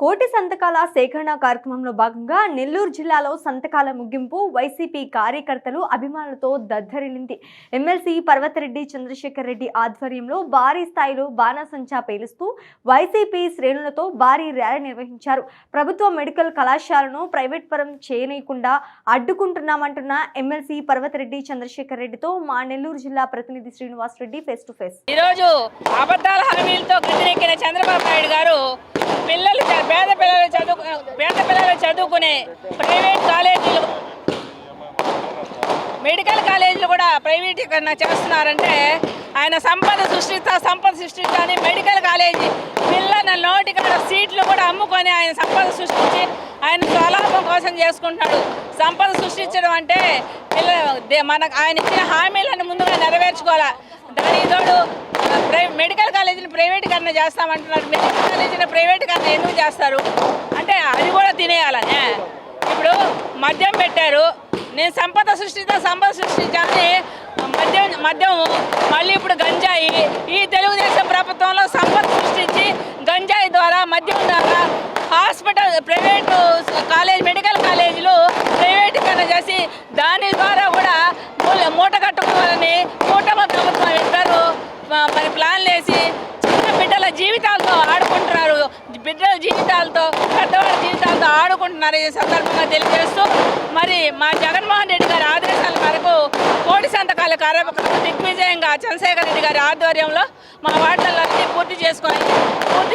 కోటి సంతకాల సేకరణ కార్యక్రమంలో భాగంగా నెల్లూరు జిల్లాలో సంతకాల ముగింపు వైసీపీ కార్యకర్తలు అభిమానులతో దద్దరిల్లింది. ఎమ్మెల్సీ పర్వతరెడ్డి చంద్రశేఖర్ రెడ్డి ఆధ్వర్యంలో భారీ స్థాయిలో బాణాసంచా పేలుస్తూ వైసీపీ శ్రేణులతో భారీ ర్యాలీ నిర్వహించారు. ప్రభుత్వ మెడికల్ కళాశాలను ప్రైవేట్ పరం చేయనీయకుండా అడ్డుకుంటున్నామంటున్న ఎమ్మెల్సీ పర్వతరెడ్డి చంద్రశేఖర్ రెడ్డితో మా నెల్లూరు జిల్లా ప్రతినిధి Srinivas Reddy face to face. ఈరోజు అబద్ధాల హామీలతో గద్దెనెక్కిన చంద్రబాబు నాయుడు గారు పేద పిల్లలు చదువుకునే ప్రైవేట్ కాలేజీలు, మెడికల్ కాలేజీలు కూడా ప్రైవేటీకరణ చేస్తున్నారంటే ఆయన సంపద సృష్టించాలని మెడికల్ కాలేజీ పిల్లల నోటికాడ సీట్లు కూడా అమ్ముకొని ఆయన సంపద సృష్టించి ఆయన స్వలాభం కోసం చేసుకుంటాడు. సంపద సృష్టించడం అంటే ఆయన ఇచ్చిన హామీలను ముందుగా నెరవేర్చుకోవాలా. దానికి తోడు మెడికల్ కాలేజీని ప్రైవేటీకరణ చేస్తామంటున్నారు. మెడికల్ కాలేజీని ప్రైవేటీకరణ ఎందుకు చేస్తారు అంటే అది కూడా తినేయాలనే. ఇప్పుడు మద్యం పెట్టారు, నేను సంపద సృష్టించాలని మద్యం మళ్ళీ ఇప్పుడు గంజాయి. ఈ తెలుగుదేశం ప్రభుత్వంలో సంపద సృష్టించి గంజాయి ద్వారా మద్యం ద్వారా ప్రైవేటు మెడికల్ కాలేజీలు ప్రైవేటీకరణ చేసి దాని ద్వారా కూడా మూట కట్టుకోవాలని కూటమి ప్రభుత్వం ఇద్దరు మరి ప్లాన్లు వేసి చిన్న బిడ్డల జీవితాలతో ఆడుకుంటున్నారు. బిడ్డల జీవితాలతో పెద్దవాళ్ళ జీవితాలతో ఆడుకుంటున్నారు. ఈ సందర్భంగా తెలియజేస్తూ మరి మా జగన్మోహన్ రెడ్డి గారి ఆదేశాల మేరకు కోటి సంతకాల కార్యక్రమం దిగ్విజయంగా చంద్రశేఖర్ రెడ్డి గారి ఆధ్వర్యంలో మా వార్డులన్నీ పూర్తి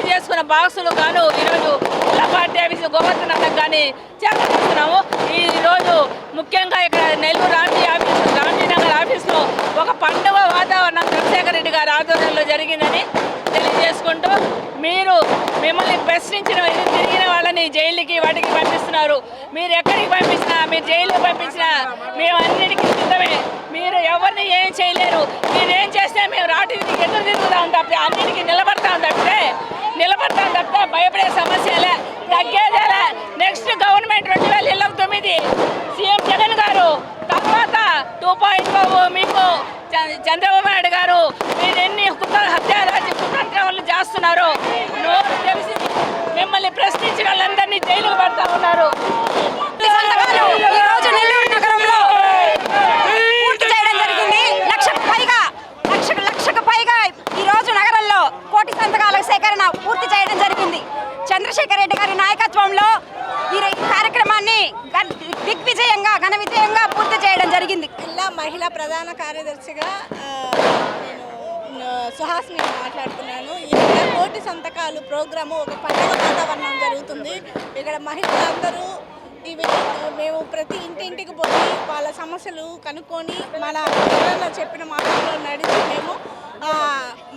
చేసుకున్న బాక్సులు గాను ఈరోజు జిల్లా పార్టీ ఆఫీసు గోవర్ధనకు కానీ చేస్తున్నాము. ఈరోజు ముఖ్యంగా ఇక్కడ నెల్లూరు రామ్జీనగర్ ఆఫీస్లో ఒక పండుగ వాతావరణం చంద్రశేఖర్ రెడ్డి గారి ఆధ్వర్యంలో జరిగిందని తెలియజేసుకుంటూ మిమ్మల్ని తిరిగిన వాళ్ళని జైలుకి వాటికి పంపిస్తున్నారు. మీరు ఎక్కడికి పంపించినా, మీరు జైలుకి పంపించినా మేము అన్నిటికీ సిద్ధమే. మీరు ఎవరిని ఏం చేయలేరు. మీరేం చేస్తే మేము రాటికి ఎదురు తిరుగుతాం తప్పితే అన్నిటికీ నిలబడతాం తప్పితే భయపడే సమస్యలే, తగ్గేదేలే. నెక్స్ట్ గవర్నమెంట్ 2029 సీఎం జగన్ గారు తర్వాత 2.0 మీకు చంద్రబాబు నాయుడు గారు మీరు ఎన్ని హత్యారాజ్య కుతంత్రాలు చేస్తున్నారు నోరు తెలిసి మిమ్మల్ని ప్రశ్నించిన వాళ్ళందరినీ జైలుకు పడతా ఉన్నారు. నెల్లూరు నగరంలో పూర్తి చేయడం జరిగింది. లక్షకు పైగా ఈ రోజు నగరంలో కోటి సంతకాల సేకరణ పూర్తి చేయడం జరిగింది. చంద్రశేఖర్ రెడ్డి గారి నాయకత్వంలో ఈ కార్యక్రమాన్ని ఘన విజయంగా పూర్తి చేయడం జరిగింది. జిల్లా మహిళా ప్రధాన కార్యదర్శిగా నేను సుహాస్ని మాట్లాడుతున్నాను. ఇక్కడ కోటి సంతకాలు ప్రోగ్రాము ఒక పండుగ వాతావరణం జరుగుతుంది. ఇక్కడ మహిళలందరూ మేము ప్రతి ఇంటింటికి పోయి వాళ్ళ సమస్యలు కనుక్కొని మన పిల్లలు చెప్పిన మార్గంలో నడిచి మేము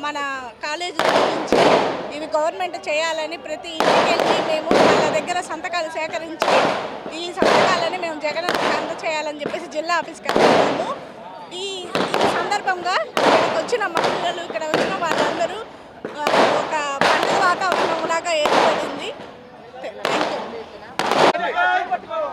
మన కాలేజీ నుంచి ఇవి గవర్నమెంట్ చేయాలని ప్రతి ఇంటికి వెళ్ళి మేము వాళ్ళ దగ్గర సంతకాలు సేకరించి ఈ సంతకాలని మేము జగన్ అందచేయాలని చెప్పేసి జిల్లా ఆఫీస్కి వెళ్తున్నాము. ఈ సందర్భంగా ఇక్కడికి వచ్చిన మహిళలు, ఇక్కడ వచ్చిన వాళ్ళందరూ ఒక పండుగ వాతావరణంలాగా ఏర్పడింది.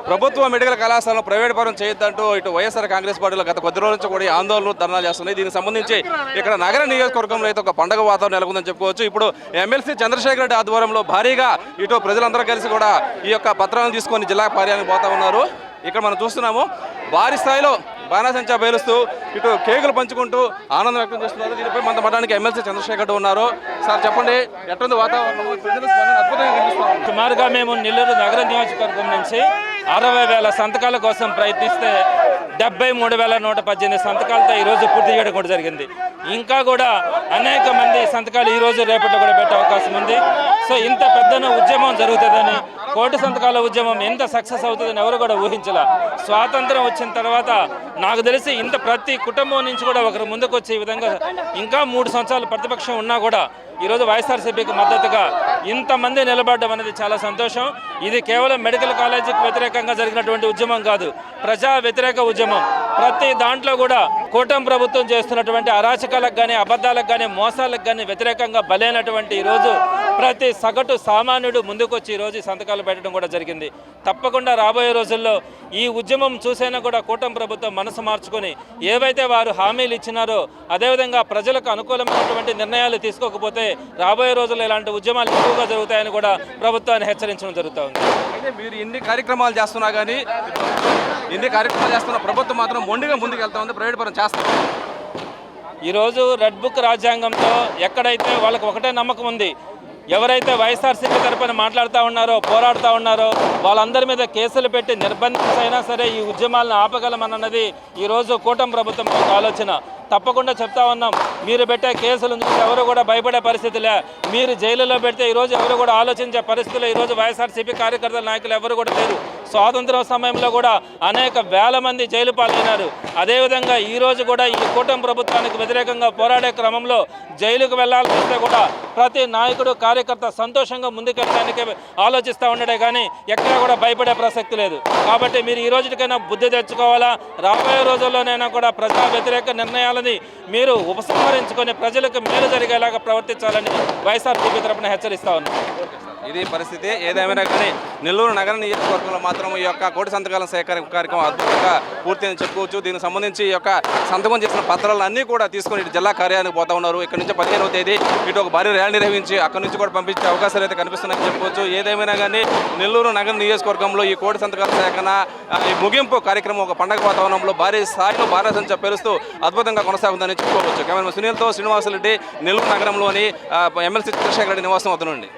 ప్రభుత్వ మెడికల్ కళాశాలను ప్రైవేట్ పరం చేయొద్దంటూ ఇటు వైఎస్ఆర్ కాంగ్రెస్ పార్టీలో గత కొద్ది రోజుల నుంచి కూడా ఆందోళనలు ధర్నాలు చేస్తున్నాయి. దీనికి సంబంధించి ఇక్కడ నగర నియోజకవర్గంలో అయితే ఒక పండుగ వాతావరణం నెలకొందని చెప్పుకోవచ్చు. ఇప్పుడు ఎమ్మెల్సీ చంద్రశేఖర్ రెడ్డి ఆధ్వర్యంలో భారీగా ఇటు ప్రజలందరూ కలిసి కూడా ఈ యొక్క పత్రాలను తీసుకొని జిల్లా కార్యాలయానికి పోతా ఉన్నారు. ఇక్కడ మనం చూస్తున్నాము భారీ స్థాయిలో బాణాసంచా పేలుస్తూ ఇటు కేకులు పంచుకుంటూ ఆనందం వ్యక్తం చేస్తున్నారు. దీనిపై మనతో మాట్లాడడానికి ఎమ్మెల్సీ చంద్రశేఖర్ రెడ్డి ఉన్నారు. సార్ చెప్పండి, ఎటువంటి వాతావరణం అద్భుతంగా కనిపిస్తాం? సుమారుగా మేము నెల్లూరు నగర నియోజకవర్గం నుంచి 60,000 సంతకాల కోసం ప్రయత్నిస్తే 73,118 సంతకాలతో ఈరోజు పూర్తి చేయడం కూడా జరిగింది. ఇంకా కూడా అనేక మంది సంతకాలు ఈరోజు రేపట్లో కూడా పెట్టే అవకాశం ఉంది. సో ఇంత పెద్దన ఉద్యమం జరుగుతుందని, కోటి సంతకాల ఉద్యమం ఎంత సక్సెస్ అవుతుందని ఎవరు కూడా ఊహించలే. స్వాతంత్రం వచ్చిన తర్వాత నాకు తెలిసి ఇంత ప్రతి కుటుంబం నుంచి కూడా ఒకరు ముందుకు వచ్చే విధంగా ఇంకా 3 సంవత్సరాలు ప్రతిపక్షం ఉన్నా కూడా ఈరోజు వైఎస్ఆర్సీపీకి మద్దతుగా ఇంతమంది నిలబడడం అనేది చాలా సంతోషం. ఇది కేవలం మెడికల్ కాలేజీకి వ్యతిరేకంగా జరిగినటువంటి ఉద్యమం కాదు, ప్రజా వ్యతిరేక ఉద్యమం. ప్రతి దాంట్లో కూడా కూటమి ప్రభుత్వం చేస్తున్నటువంటి అరాచకాలకు కానీ, అబద్ధాలకు కానీ, మోసాలకు కానీ వ్యతిరేకంగా బలైనటువంటి ఈరోజు ప్రతి సగటు సామాన్యుడు ముందుకొచ్చి ఈరోజు సంతకాలు పెట్టడం కూడా జరిగింది. తప్పకుండా రాబోయే రోజుల్లో ఈ ఉద్యమం చూసైనా కూడా కూటమి ప్రభుత్వం మనసు మార్చుకొని ఏవైతే వారు హామీలు ఇచ్చినారో అదేవిధంగా ప్రజలకు అనుకూలమైనటువంటి నిర్ణయాలు తీసుకోకపోతే రాబోయే రోజుల్లో ఇలాంటి ఉద్యమాలు ఎక్కువగా జరుగుతాయని కూడా ప్రభుత్వాన్ని హెచ్చరించడం జరుగుతూ ఉంది. అయితే మీరు ఇన్ని కార్యక్రమాలు చేస్తున్నా కానీ ప్రభుత్వం మాత్రం మొండిగా ముందుకు వెళ్తా ఉంది, ప్రైవేట్ పరం చేస్తారు. ఈరోజు రెడ్ బుక్ రాజ్యాంగంతో ఎక్కడైతే వాళ్ళకి ఒకటే నమ్మకం ఉంది, ఎవరైతే వైఎస్ఆర్సీపీ తరపున మాట్లాడుతూ ఉన్నారో పోరాడుతూ ఉన్నారో వాళ్ళందరి మీద కేసులు పెట్టి నిర్బంధించైనా సరే ఈ ఉద్యమాలను ఆపగలమన్నది ఈరోజు కూటమి ప్రభుత్వం యొక్క ఆలోచన. తప్పకుండా చెప్తా ఉన్నాం, మీరు పెట్టే కేసులు చూసి ఎవరు కూడా భయపడే పరిస్థితులే, మీరు జైలులో పెడితే ఈరోజు ఎవరు కూడా ఆలోచించే పరిస్థితులు ఈరోజు వైఎస్ఆర్సీపీ కార్యకర్తల నాయకులు ఎవరు కూడా లేరు. స్వాతంత్రం సమయంలో కూడా అనేక వేల మంది జైలు పాలైనారు. అదేవిధంగా ఈరోజు కూడా ఈ కూటమి ప్రభుత్వానికి వ్యతిరేకంగా పోరాడే క్రమంలో జైలుకు వెళ్లాల్సి వస్తే కూడా ప్రతి నాయకుడు కార్యకర్త సంతోషంగా ముందుకెళ్ళడానికి ఆలోచిస్తూ ఉండడే కానీ ఎక్కడా కూడా భయపడే ప్రసక్తి లేదు. కాబట్టి మీరు ఈ రోజుకైనా బుద్ధి తెచ్చుకోవాలా, రాబోయే రోజుల్లోనైనా కూడా ప్రజా వ్యతిరేక నిర్ణయాలని మీరు ఉపసంహరించుకొని ప్రజలకు మేలు జరిగేలాగా ప్రవర్తించాలని వైఎస్ఆర్సీపీ తరపున హెచ్చరిస్తా ఉన్నాం. ఇది పరిస్థితి. ఏదేమైనా కానీ నెల్లూరు నగర నియోజకవర్గంలో మాత్రం ఈ యొక్క కోటి సంతకాల సేకరణ కార్యక్రమం అద్భుతంగా పూర్తయిందని చెప్పుకోవచ్చు. దీనికి సంబంధించి ఈ యొక్క సంతకం చేసిన పత్రాలు అన్నీ కూడా తీసుకొని ఇటు జిల్లా కార్యాలయానికి పోతా ఉన్నారు. ఇక్కడ నుంచి 15వ తేదీ ఇటు ఒక భారీ ర్యాలీ నిర్వహించి అక్కడి నుంచి కూడా పంపించే అవకాశాలు అయితే కనిపిస్తున్నాయని చెప్పుకోవచ్చు. ఏదేమైనా కానీ నెల్లూరు నగర నియోజకవర్గంలో ఈ కోటి సంతకాల సేకరణ ఈ ముగింపు కార్యక్రమం ఒక పండగ వాతావరణంలో భారీ స్థాయిలో బాణసంచా పేలుస్తూ అద్భుతంగా కొనసాగుతుందని చెప్పుకోవచ్చు. కెమెరామెన్ సునీల్తో శ్రీనివాసరెడ్డి, నెల్లూరు నగరంలోని ఎమ్మెల్సీ చంద్రశేఖర్ రెడ్డి నివాసం అవుతుండండి.